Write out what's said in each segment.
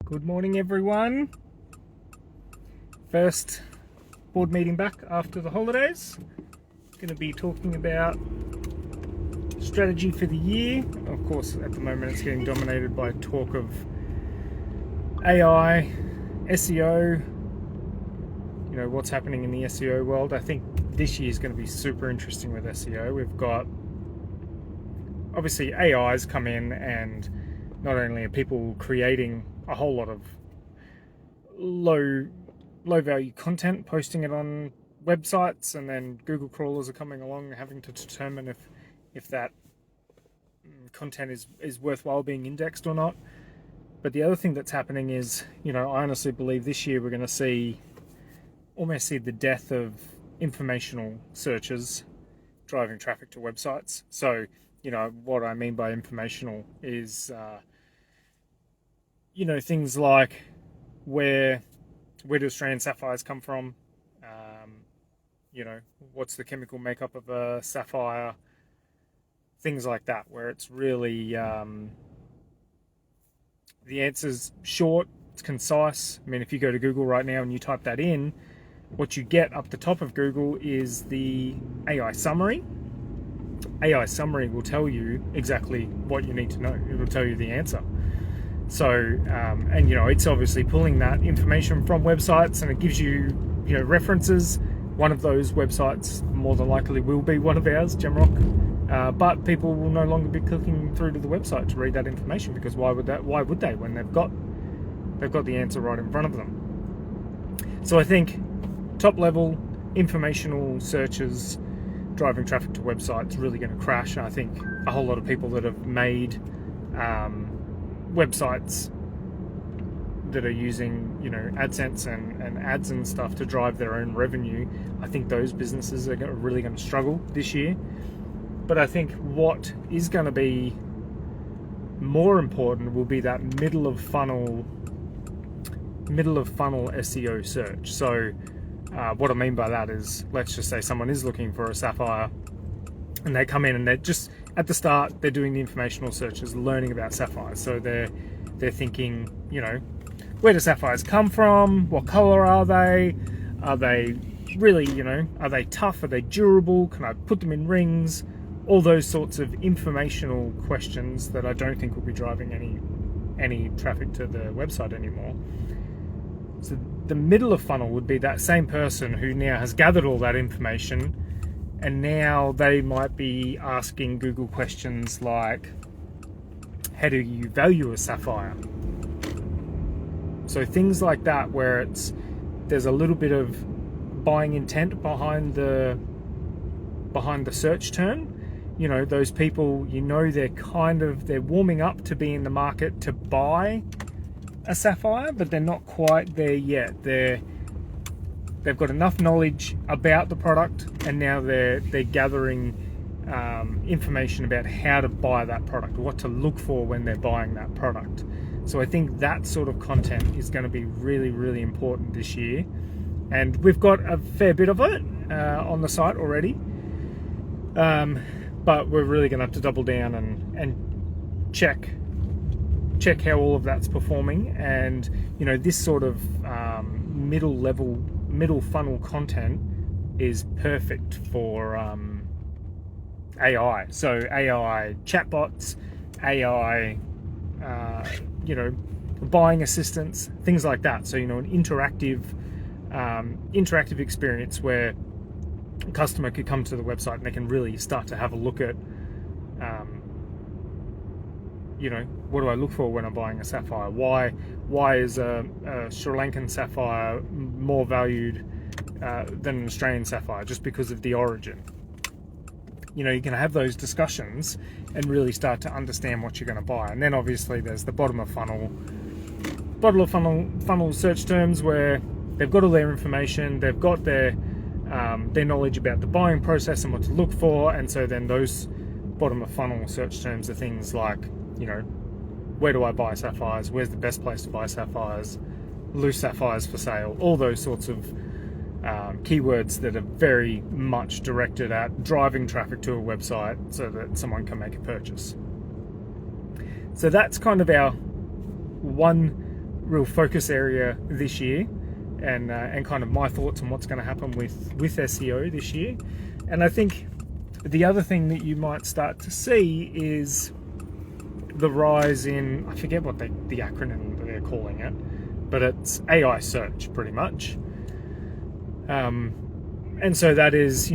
Good morning, everyone. First board meeting back after the holidays. Going to be talking about strategy for the year. Of course, at the moment it's getting dominated by talk of AI, SEO, what's happening in the SEO world. I think this year is going to be super interesting with SEO. We've got, obviously, AIs come in, and not only are people creating a whole lot of low value content, posting it on websites, and then Google crawlers are coming along and having to determine if that content is worthwhile being indexed or not. But the other thing that's happening is, I honestly believe this year we're going to almost see the death of informational searches driving traffic to websites. So, what I mean by informational is, things like where do Australian sapphires come from? What's the chemical makeup of a sapphire? Things like that, where it's really the answer's short, it's concise. I mean, if you go to Google right now and you type that in, what you get up the top of Google is the AI summary. AI summary will tell you exactly what you need to know. It will tell you the answer. So, it's obviously pulling that information from websites, and it gives you, references. One of those websites more than likely will be one of ours, Gemrock. But people will no longer be clicking through to the website to read that information, because why would they when they've got the answer right in front of them? So I think top level informational searches driving traffic to websites really going to crash. And I think a whole lot of people that have made websites that are using AdSense and ads and stuff to drive their own revenue, I think those businesses are really going to struggle this year. But I think what is going to be more important will be that middle of funnel SEO search. So what I mean by that is, let's just say someone is looking for a sapphire, and they come in and they're just at the start, they're doing the informational searches, learning about sapphires. So they're thinking, where do sapphires come from? What color are they? Are they really, are they tough? Are they durable? Can I put them in rings? All those sorts of informational questions that I don't think will be driving any traffic to the website anymore. So the middle of funnel would be that same person who now has gathered all that information, and now they might be asking Google questions like, how do you value a sapphire? So things like that, where there's a little bit of buying intent behind the search term. Those people, they're warming up to be in the market to buy a sapphire, but they're not quite there yet. They've got enough knowledge about the product, and now they're gathering information about how to buy that product, or what to look for when they're buying that product. So I think that sort of content is going to be really, really important this year, and we've got a fair bit of it on the site already. But we're really going to have to double down and check how all of that's performing. And this sort of middle funnel content is perfect for AI. So AI chatbots, AI buying assistants, things like that. So an interactive experience where a customer could come to the website and they can really start to have a look at what do I look for when I'm buying a sapphire? Why is a Sri Lankan sapphire more valued than an Australian sapphire, just because of the origin? You can have those discussions and really start to understand what you're going to buy. And then obviously there's the bottom of funnel search terms, where they've got all their information, they've got their knowledge about the buying process and what to look for. And so then those bottom of funnel search terms are things like, where do I buy sapphires? Where's the best place to buy sapphires? Loose sapphires for sale? All those sorts of keywords that are very much directed at driving traffic to a website so that someone can make a purchase. So that's kind of our one real focus area this year, and kind of my thoughts on what's going to happen with SEO this year. And I think the other thing that you might start to see is the rise in, I forget what the acronym that they're calling it, but it's AI search pretty much. And so that is,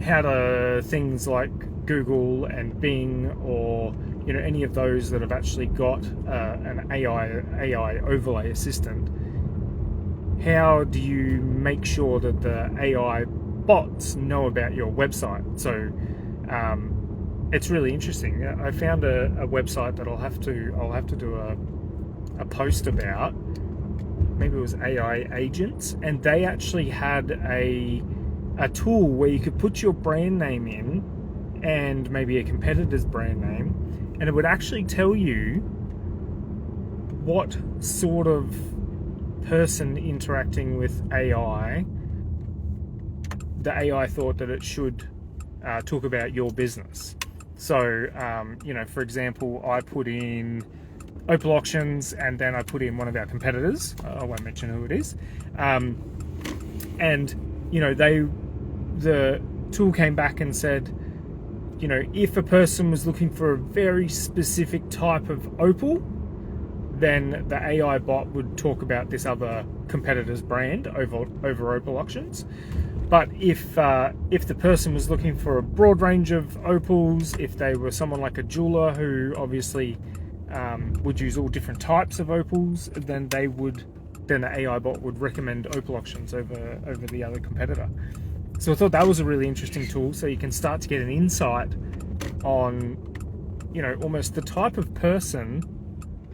how do things like Google and Bing, or any of those that have actually got an AI overlay assistant, how do you make sure that the AI bots know about your website? So it's really interesting. I found a website that I'll have to do a post about. Maybe it was AI Agents, and they actually had a tool where you could put your brand name in and maybe a competitor's brand name, and it would actually tell you what sort of person interacting with AI the AI thought that it should talk about your business. So, for example, I put in Opal Auctions, and then I put in one of our competitors. I won't mention who it is. And the tool came back and said, if a person was looking for a very specific type of opal, then the AI bot would talk about this other competitor's brand over Opal Auctions. But if the person was looking for a broad range of opals, if they were someone like a jeweler who obviously would use all different types of opals, then the AI bot would recommend Opal Auctions over the other competitor. So I thought that was a really interesting tool, so you can start to get an insight on, almost the type of person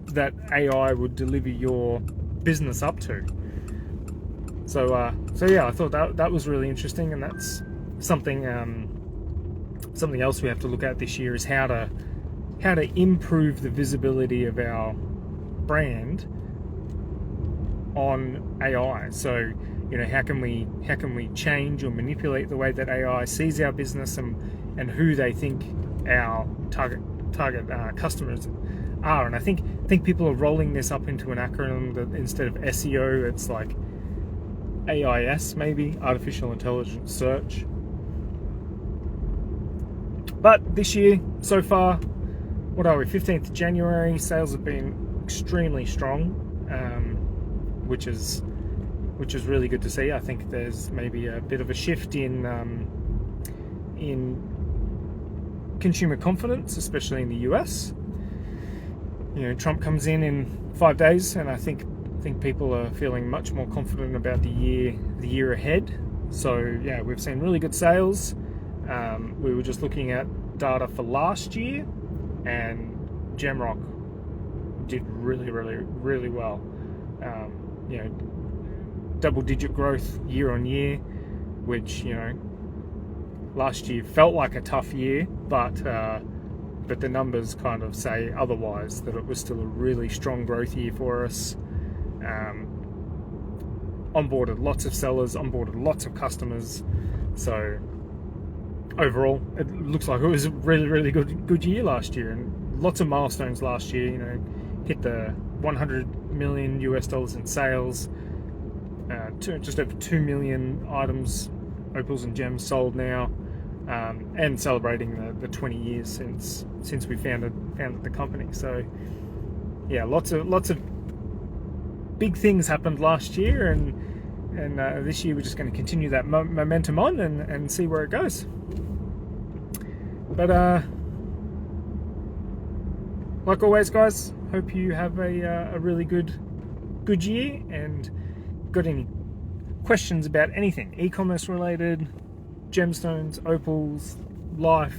that AI would deliver your business up to. So yeah, I thought that was really interesting, and that's something else we have to look at this year, is how to improve the visibility of our brand on AI. So, how can we change or manipulate the way that AI sees our business and who they think our target customers are. And I think people are rolling this up into an acronym that instead of SEO, it's like AIS, maybe, artificial intelligence search. But this year, so far, what are we, 15th of January, sales have been extremely strong, which is really good to see. I think there's maybe a bit of a shift in consumer confidence, especially in the US. Trump comes in 5 days, and I think people are feeling much more confident about the year ahead. So yeah, we've seen really good sales. We were just looking at data for last year, and Gemrock did really, really, really well. Double-digit growth year on year, which last year felt like a tough year, but the numbers kind of say otherwise, that it was still a really strong growth year for us. Onboarded lots of sellers, onboarded lots of customers. So overall, it looks like it was a really, really good year last year, and lots of milestones last year. Hit the $100 million in sales, just over 2 million items, opals and gems sold now, and celebrating the 20 years since we founded the company. So yeah, lots of big things happened last year, and this year we're just going to continue that momentum on and see where it goes. But like always, guys, hope you have a really good year, and got any questions about anything e-commerce related, gemstones, opals, life,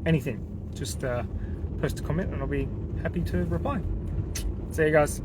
anything, just post a comment and I'll be happy to reply. See you guys.